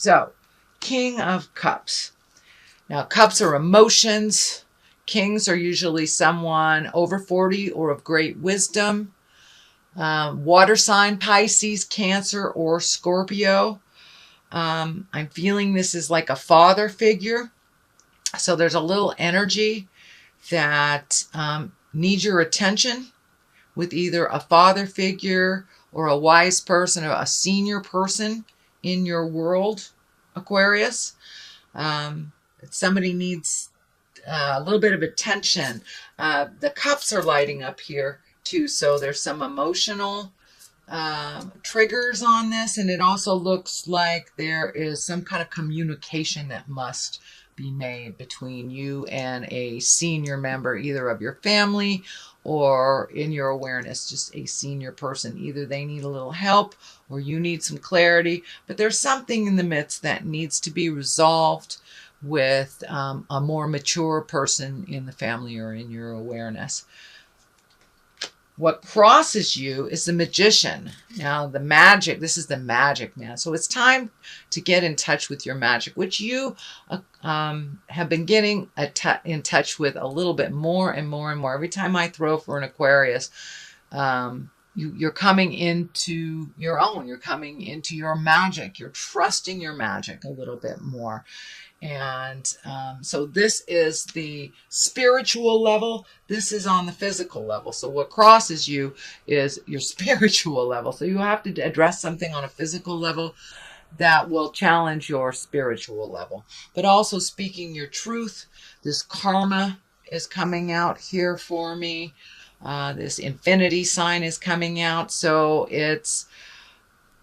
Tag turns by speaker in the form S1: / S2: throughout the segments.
S1: So, King of Cups. Now, cups are emotions. Kings are usually someone over 40 or of great wisdom. Water sign, Pisces, Cancer, or Scorpio. I'm feeling this is like a father figure. So there's a little energy that needs your attention with either a father figure or a wise person or a senior person in your world, Aquarius. Somebody needs a little bit of attention. The cups are lighting up here too, so there's some emotional triggers on this, and it also looks like there is some kind of communication that must be made between you and a senior member, either of your family or in your awareness, just a senior person. Either they need a little help or you need some clarity, but there's something in the midst that needs to be resolved with a more mature person in the family or in your awareness. What crosses you is the Magician. Now, the magic, this is the magic man. So it's time to get in touch with your magic, which you have been getting in touch with a little bit more and more and more. Every time I throw for an Aquarius, you're coming into your own. You're coming into your magic. You're trusting your magic a little bit more. And so this is the spiritual level. This is on the physical level. So what crosses you is your spiritual level. So you have to address something on a physical level that will challenge your spiritual level. But also speaking your truth. This karma is coming out here for me. This infinity sign is coming out. So it's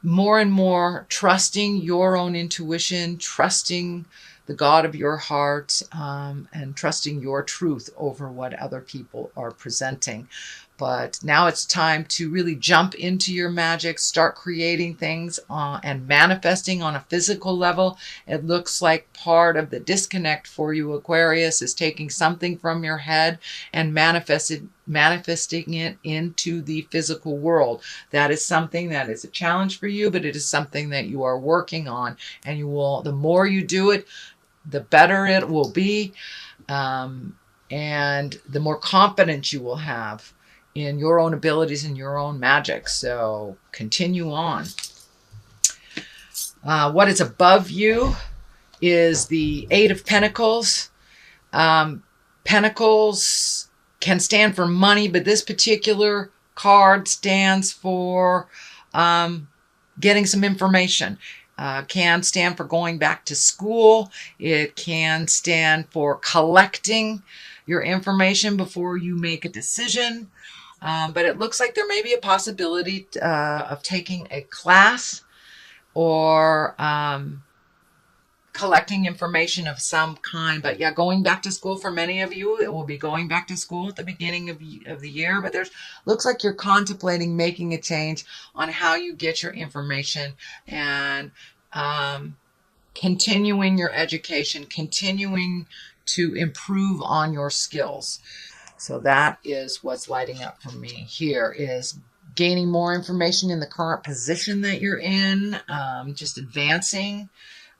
S1: more and more trusting your own intuition, trusting the God of your heart, and trusting your truth over what other people are presenting. But now it's time to really jump into your magic, start creating things and manifesting on a physical level. It looks like part of the disconnect for you, Aquarius, is taking something from your head and manifesting it into the physical world. That is something that is a challenge for you, but it is something that you are working on, and you will, the more you do it, the better it will be, and the more confidence you will have in your own abilities and your own magic. So continue on. What is above you is the Eight of Pentacles. Pentacles can stand for money, but this particular card stands for getting some information. Can stand for going back to school. It can stand for collecting your information before you make a decision. But it looks like there may be a possibility of taking a class or collecting information of some kind. But yeah, going back to school for many of you, it will be going back to school at the beginning of the year. But there's looks like you're contemplating making a change on how you get your information and continuing your education, continuing to improve on your skills. So that is what's lighting up for me here, is gaining more information in the current position that you're in, just advancing,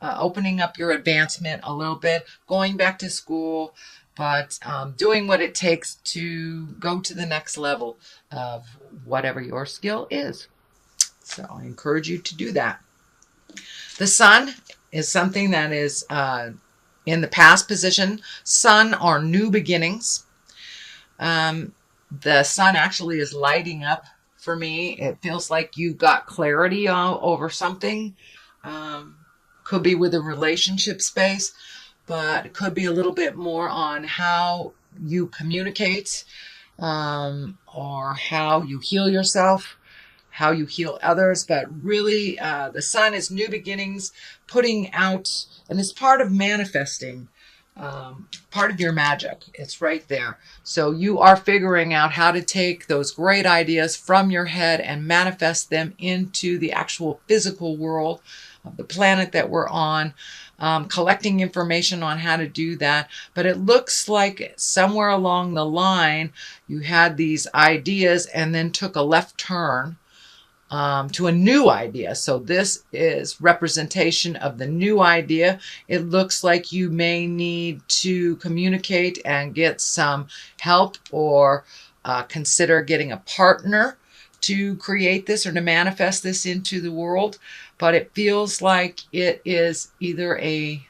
S1: opening up your advancement a little bit, going back to school, but doing what it takes to go to the next level of whatever your skill is. So I encourage you to do that. The Sun is something that is in the past position. Sun are new beginnings. The Sun actually is lighting up for me. It feels like you got clarity over something. Could be with a relationship space, but it could be a little bit more on how you communicate, or how you heal yourself, how you heal others. But really, the Sun is new beginnings, putting out, and it's part of manifesting, part of your magic. It's right there. So you are figuring out how to take those great ideas from your head and manifest them into the actual physical world of the planet that we're on, collecting information on how to do that. But it looks like somewhere along the line, you had these ideas and then took a left turn to a new idea. So this is representation of the new idea. It looks like you may need to communicate and get some help, or consider getting a partner to create this or to manifest this into the world. But it feels like it is either a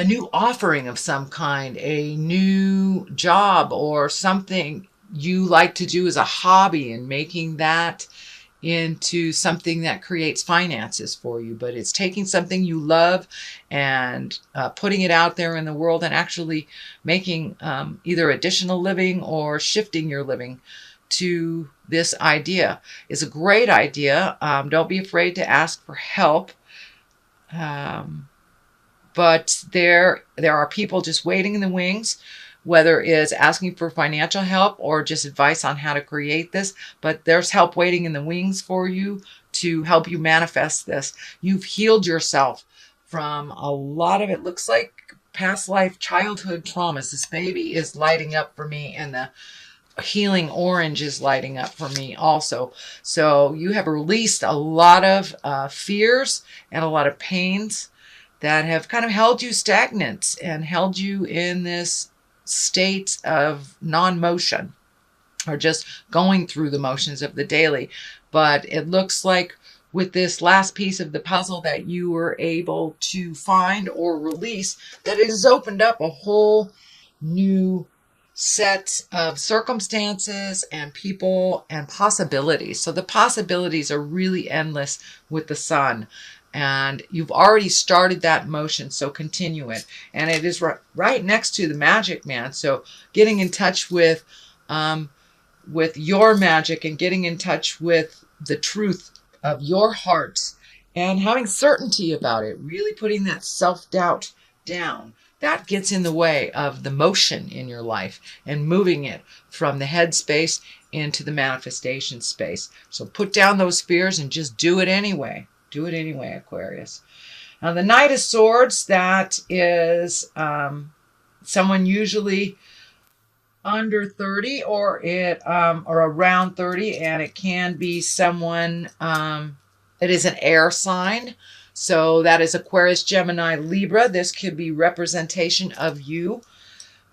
S1: new offering of some kind, a new job, or something you like to do as a hobby, and making that into something that creates finances for you. But it's taking something you love and putting it out there in the world, and actually making either additional living or shifting your living to this idea. Is a great idea. Don't be afraid to ask for help. But there are people just waiting in the wings, whether it's asking for financial help or just advice on how to create this. But there's help waiting in the wings for you to help you manifest this. You've healed yourself from a lot of, it looks like, past life childhood traumas. This baby is lighting up for me, and the healing orange is lighting up for me also. So you have released a lot of fears and a lot of pains that have kind of held you stagnant and held you in this state of non-motion, or just going through the motions of the daily. But it looks like with this last piece of the puzzle that you were able to find or release, that it has opened up a whole new set of circumstances and people and possibilities. So the possibilities are really endless with the sun. And you've already started that motion, so continue it. And it is right next to the magic man. So getting in touch with your magic, and getting in touch with the truth of your heart, and having certainty about it, really putting that self-doubt down. That gets in the way of the motion in your life and moving it from the head space into the manifestation space. So put down those fears and just do it anyway. Do it anyway, Aquarius. Now, the Knight of Swords, that is someone usually under 30 or around 30, and it can be someone that is an air sign. So that is Aquarius, Gemini, Libra. This could be representation of you,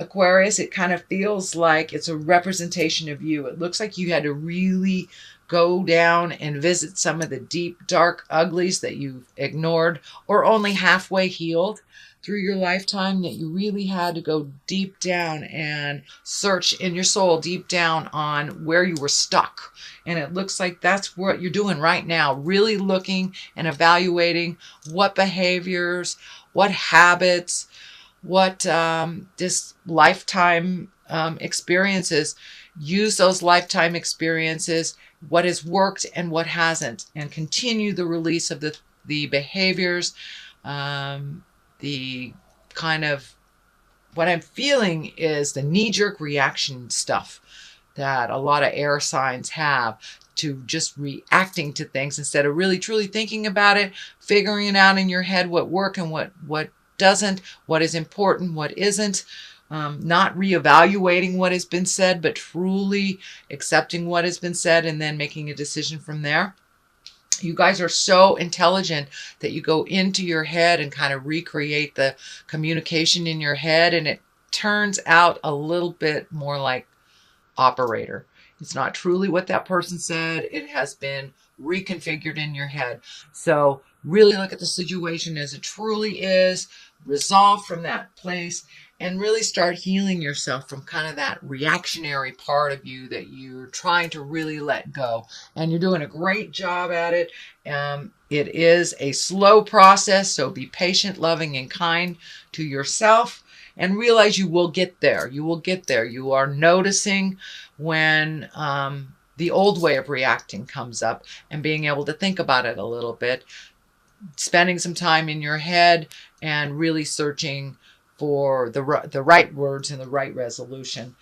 S1: Aquarius. It kind of feels like it's a representation of you. It looks like you had to really go down and visit some of the deep, dark uglies that you've ignored or only halfway healed through your lifetime, that you really had to go deep down and search in your soul deep down on where you were stuck. And it looks like that's what you're doing right now, really looking and evaluating what behaviors, what habits, what this lifetime experiences. Use those lifetime experiences, what has worked and what hasn't, and continue the release of the behaviors, the kind of, what I'm feeling is the knee-jerk reaction stuff that a lot of air signs have, to just reacting to things instead of really truly thinking about it, figuring it out in your head what worked and what doesn't, what is important, what isn't. Not reevaluating what has been said, but truly accepting what has been said and then making a decision from there. You guys are so intelligent that you go into your head and kind of recreate the communication in your head, and it turns out a little bit more like operator. It's not truly what that person said. It has been reconfigured in your head. So really look at the situation as it truly is, resolve from that place, and really start healing yourself from kind of that reactionary part of you that you're trying to really let go. And you're doing a great job at it. It is a slow process, so be patient, loving, and kind to yourself, and realize you will get there. You will get there. You are noticing when the old way of reacting comes up, and being able to think about it a little bit, spending some time in your head and really searching for the right words and the right resolution.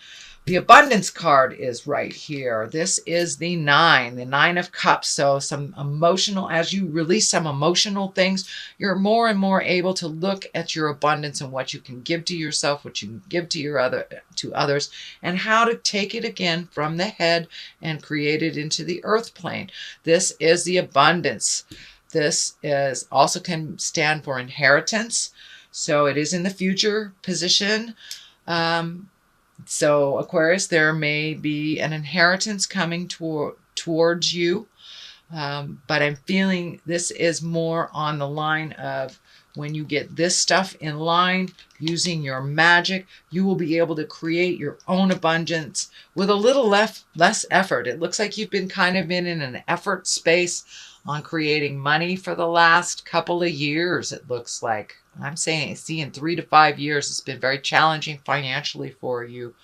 S1: The abundance card is right here. This is the Nine of Cups. So some emotional, as you release some emotional things, you're more and more able to look at your abundance and what you can give to yourself, what you can give to others, and how to take it again from the head and create it into the earth plane. This is the abundance. This is also can stand for inheritance. So it is in the future position. So Aquarius, there may be an inheritance coming towards you. But I'm feeling this is more on the line of when you get this stuff in line, using your magic, you will be able to create your own abundance with a little less effort. It looks like you've been kind of in an effort space on creating money for the last couple of years, it looks like. I'm seeing 3 to 5 years. It's been very challenging financially for you,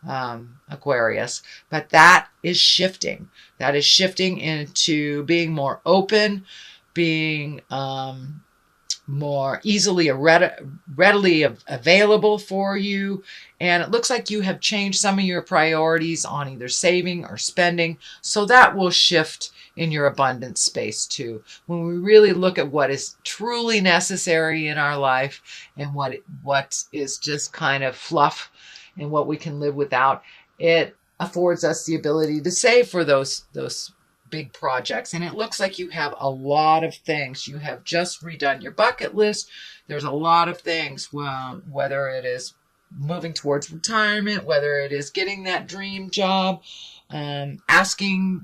S1: Aquarius. But that is shifting. That is shifting into being more open, being more readily available for you. And it looks like you have changed some of your priorities on either saving or spending. So that will shift in your abundance space too. When we really look at what is truly necessary in our life and what is just kind of fluff and what we can live without, it affords us the ability to save for those big projects. And it looks like you have a lot of things. You have just redone your bucket list. There's a lot of things, whether it is moving towards retirement, whether it is getting that dream job, asking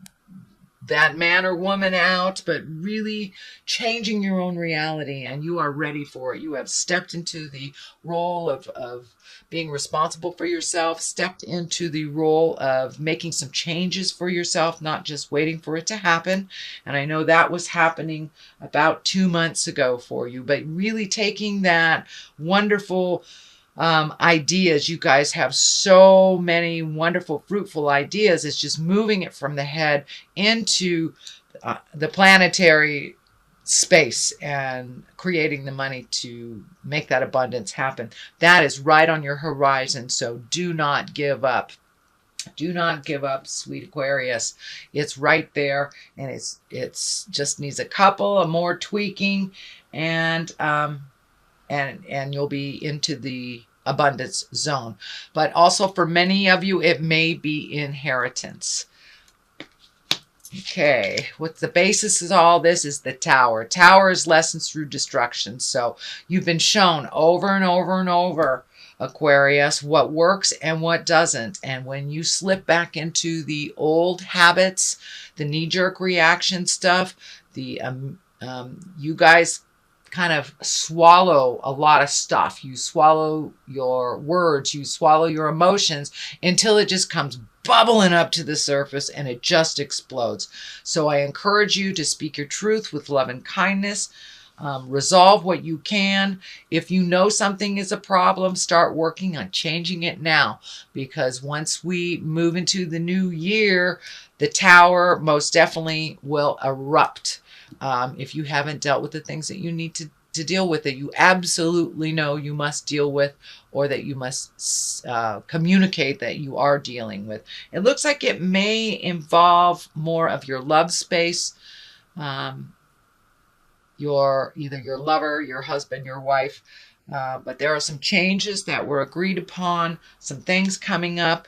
S1: that man or woman out, but really changing your own reality, and you are ready for it. You have stepped into the role of being responsible for yourself, stepped into the role of making some changes for yourself, not just waiting for it to happen. And I know that was happening about 2 months ago for you, but really taking that wonderful ideas. You guys have so many wonderful, fruitful ideas. It's just moving it from the head into the planetary space and creating the money to make that abundance happen. That is right on your horizon. So do not give up. Do not give up, sweet Aquarius. It's right there, and it's just needs a couple of more tweaking, and you'll be into the abundance zone. But also for many of you, it may be inheritance. Okay, what the basis of all this is the Tower. Tower is lessons through destruction. So you've been shown over and over and over, Aquarius, what works and what doesn't. And when you slip back into the old habits, the knee-jerk reaction stuff, you guys kind of swallow a lot of stuff. You swallow your words, you swallow your emotions until it just comes bubbling up to the surface and it just explodes. So I encourage you to speak your truth with love and kindness. Resolve what you can. If you know something is a problem, start working on changing it now, because once we move into the new year, the Tower most definitely will erupt. If you haven't dealt with the things that you need to deal with, that you absolutely know you must deal with, or that you must communicate that you are dealing with. It looks like it may involve more of your love space, either your lover, your husband, your wife, but there are some changes that were agreed upon, some things coming up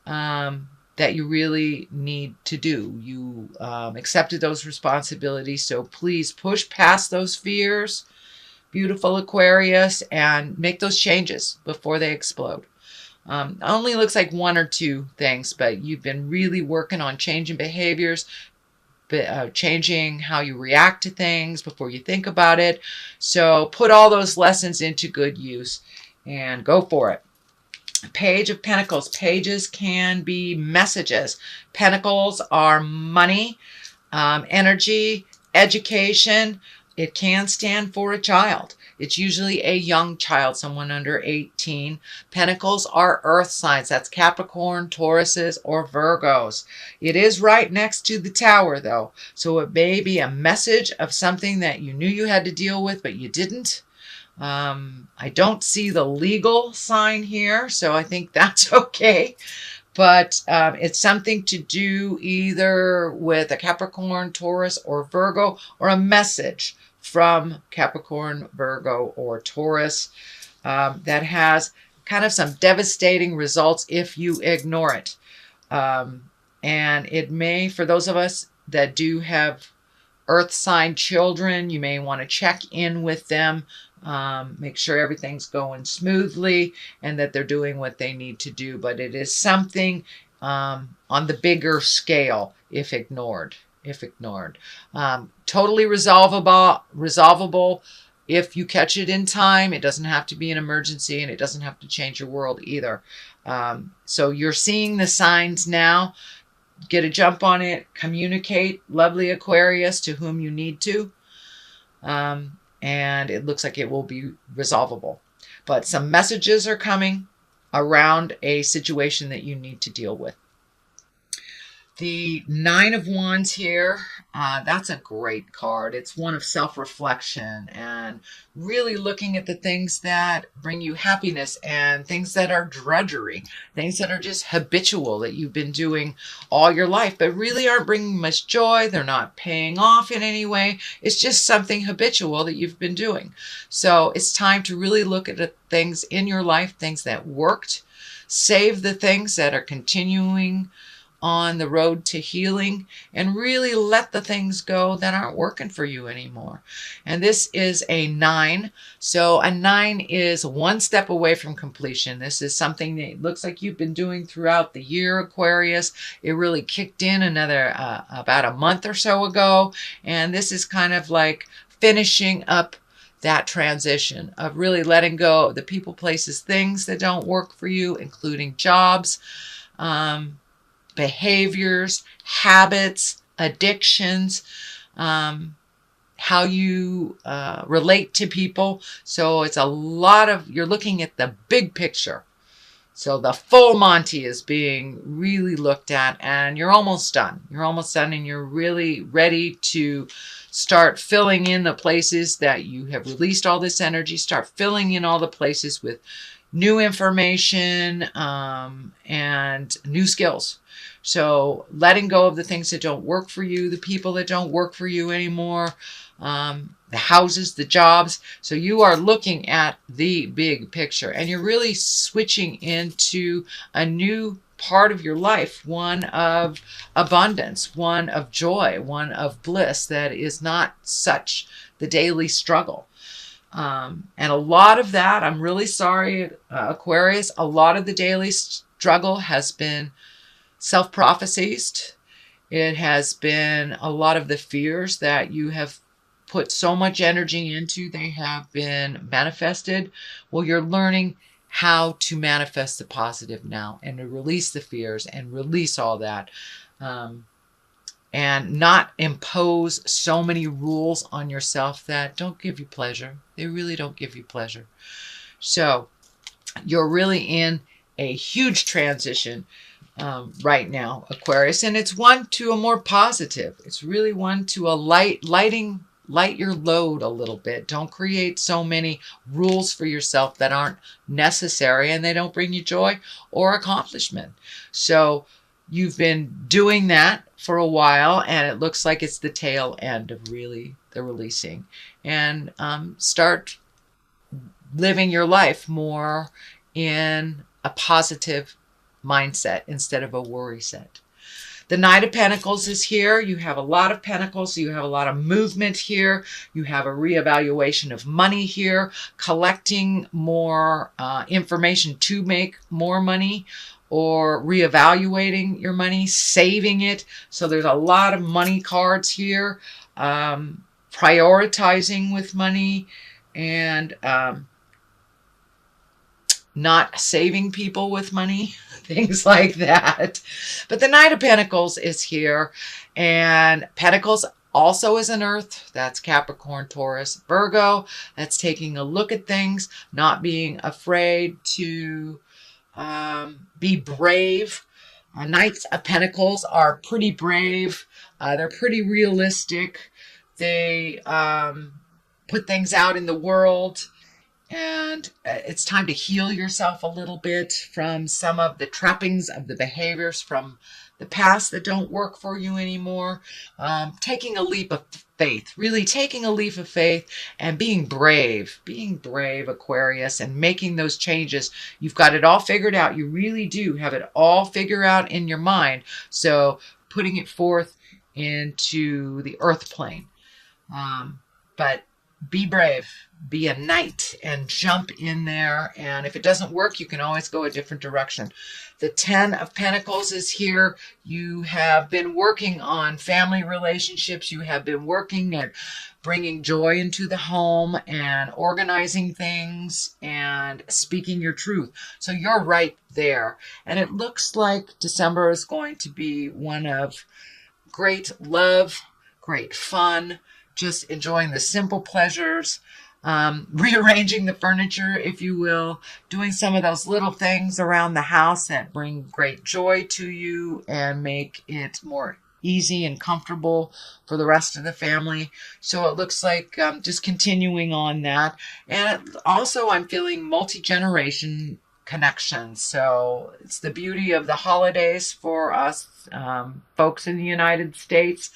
S1: that you really need to do. You accepted those responsibilities, so please push past those fears, beautiful Aquarius, and make those changes before they explode. Only looks like 1 or 2 things, but you've been really working on changing behaviors, changing how you react to things before you think about it. So put all those lessons into good use and go for it. Page of Pentacles. Pages can be messages. Pentacles are money, energy, education. It can stand for a child. It's usually a young child, someone under 18. Pentacles are earth signs. That's Capricorn, Tauruses, or Virgos. It is right next to the Tower, though. So it may be a message of something that you knew you had to deal with, but you didn't. I don't see the legal sign here, so I think that's okay. but it's something to do either with a Capricorn, Taurus, or Virgo, or a message from Capricorn, Virgo, or Taurus that has kind of some devastating results if you ignore it. And it may, for those of us that do have earth sign children, you may want to check in with them, make sure everything's going smoothly and that they're doing what they need to do. But it is something on the bigger scale if ignored. Totally resolvable if you catch it in time. It doesn't have to be an emergency, and it doesn't have to change your world either. So you're seeing the signs now. Get a jump on it. Communicate, lovely Aquarius, to whom you need to. And it looks like it will be resolvable. But some messages are coming around a situation that you need to deal with. The Nine of Wands here, that's a great card. It's one of self-reflection and really looking at the things that bring you happiness and things that are drudgery, things that are just habitual that you've been doing all your life, but really aren't bringing much joy. They're not paying off in any way. It's just something habitual that you've been doing. So it's time to really look at the things in your life, things that worked, save the things that are continuing on the road to healing, and really let the things go that aren't working for you anymore. And this is a 9. So a 9 is one step away from completion. This is something that looks like you've been doing throughout the year, Aquarius. It really kicked in another about a month or so ago. And this is kind of like finishing up that transition of really letting go of the people, places, things that don't work for you, including jobs, behaviors, habits, addictions, how you relate to people. So it's a lot of, you're looking at the big picture. So the full Monty is being really looked at, and you're almost done. You're almost done, and you're really ready to start filling in the places that you have released all this energy. Start filling in all the places with new information and new skills. So letting go of the things that don't work for you, the people that don't work for you anymore, the houses, the jobs. So you are looking at the big picture, and you're really switching into a new part of your life, one of abundance, one of joy, one of bliss that is not such the daily struggle. And a lot of that, I'm really sorry, Aquarius, a lot of the daily struggle has been self-prophesied. It has been a lot of the fears that you have put so much energy into, they have been manifested. Well, you're learning how to manifest the positive now and to release the fears and release all that. And not impose so many rules on yourself that don't give you pleasure. They really don't give you pleasure. So you're really in a huge transition right now, Aquarius, and it's one to a more positive. It's really one to a light your load a little bit. Don't create so many rules for yourself that aren't necessary and they don't bring you joy or accomplishment. So you've been doing that for a while, and it looks like it's the tail end of really the releasing. And start living your life more in a positive mindset instead of a worry set. The Knight of Pentacles is here. You have a lot of pentacles. You have a lot of movement here. You have a reevaluation of money here, collecting more information to make more money, or reevaluating your money, saving it. So there's a lot of money cards here, prioritizing with money, and not saving people with money, things like that. But the Knight of Pentacles is here, and Pentacles also is an earth. That's Capricorn, Taurus, Virgo. That's taking a look at things, not being afraid to be brave. Knights of Pentacles are pretty brave. They're pretty realistic. They put things out in the world And it's time to heal yourself a little bit from some of the trappings of the behaviors from the past that don't work for you anymore. Taking a leap of faith, really taking a leap of faith and being brave, Aquarius, and making those changes. You've got it all figured out. You really do have it all figured out in your mind. So putting it forth into the earth plane. But be brave, be a knight, and jump in there. And if it doesn't work, you can always go a different direction. The 10 of Pentacles is here. You have been working on family relationships. You have been working at bringing joy into the home and organizing things and speaking your truth. So you're right there. And it looks like December is going to be one of great love, great fun, just enjoying the simple pleasures, rearranging the furniture, if you will, doing some of those little things around the house that bring great joy to you and make it more easy and comfortable for the rest of the family. So it looks like just continuing on that. And also I'm feeling multi-generation connections. So it's the beauty of the holidays for us folks in the United States.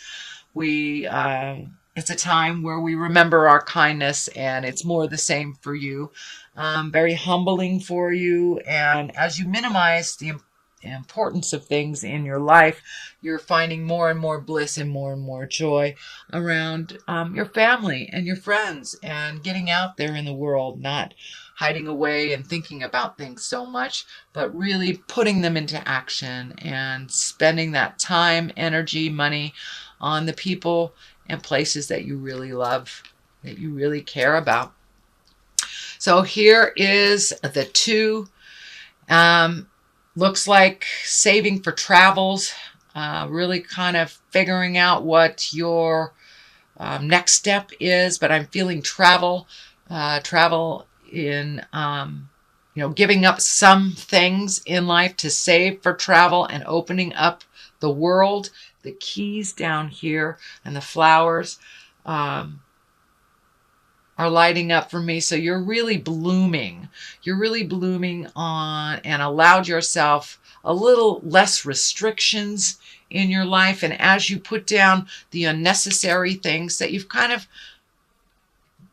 S1: It's a time where we remember our kindness, and it's more the same for you. Very humbling for you. And as you minimize the importance of things in your life, you're finding more and more bliss and more joy around your family and your friends and getting out there in the world, not hiding away and thinking about things so much, but really putting them into action and spending that time, energy, money on the people and places that you really love, that you really care about. So here is the 2. Looks like saving for travels, really kind of figuring out what your next step is. But I'm feeling travel in, giving up some things in life to save for travel and opening up the world. The keys down here and the flowers are lighting up for me. So you're really blooming. You're really blooming on and allowed yourself a little less restrictions in your life. And as you put down the unnecessary things that you've kind of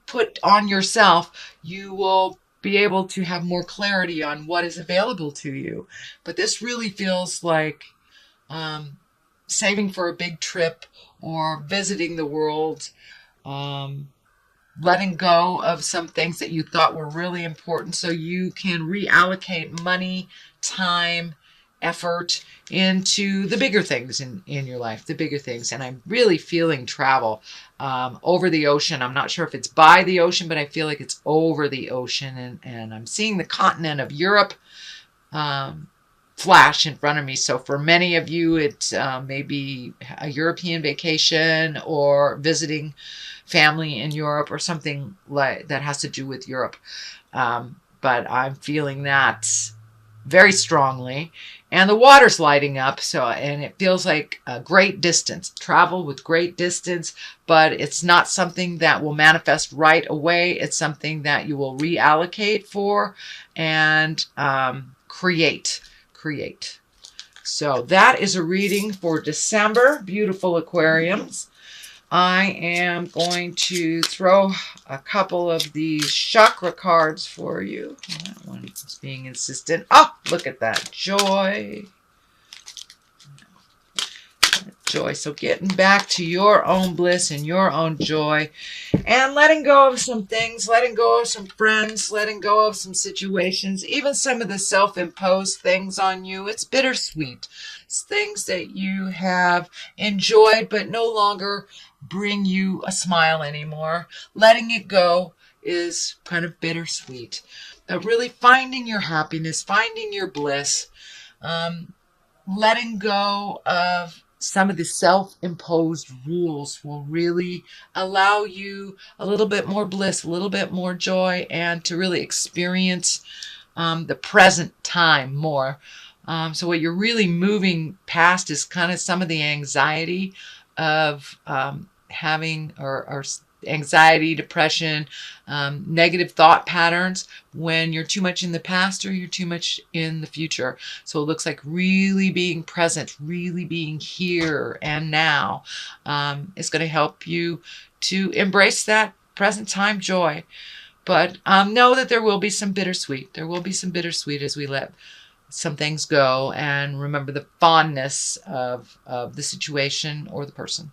S1: put on yourself, you will be able to have more clarity on what is available to you. But this really feels like saving for a big trip or visiting the world, letting go of some things that you thought were really important so you can reallocate money, time, effort into the bigger things in your life, the bigger things. And I'm really feeling travel over the ocean. I'm not sure if it's by the ocean, but I feel like it's over the ocean. And I'm seeing the continent of Europe flash in front of me. So for many of you, it may be a European vacation or visiting family in Europe or something like that has to do with Europe. But I'm feeling that very strongly. And the water's lighting up, and it feels like a great distance, travel with great distance, but it's not something that will manifest right away. It's something that you will reallocate for and create. So that is a reading for December, beautiful Aquariums. I am going to throw a couple of these chakra cards for you. That one is being insistent. Oh, look at that. Joy. Joy. So getting back to your own bliss and your own joy and letting go of some things, letting go of some friends, letting go of some situations, even some of the self-imposed things on you. It's bittersweet. It's things that you have enjoyed but no longer bring you a smile anymore. Letting it go is kind of bittersweet. But really finding your happiness, finding your bliss, letting go of some of the self-imposed rules will really allow you a little bit more bliss, a little bit more joy, and to really experience the present time more. So what you're really moving past is kind of some of the anxiety of having or anxiety, depression, negative thought patterns when you're too much in the past or you're too much in the future. So it looks like really being present, really being here and now is going to help you to embrace that present time joy. But know that there will be some bittersweet. There will be some bittersweet as we let some things go and remember the fondness of the situation or the person.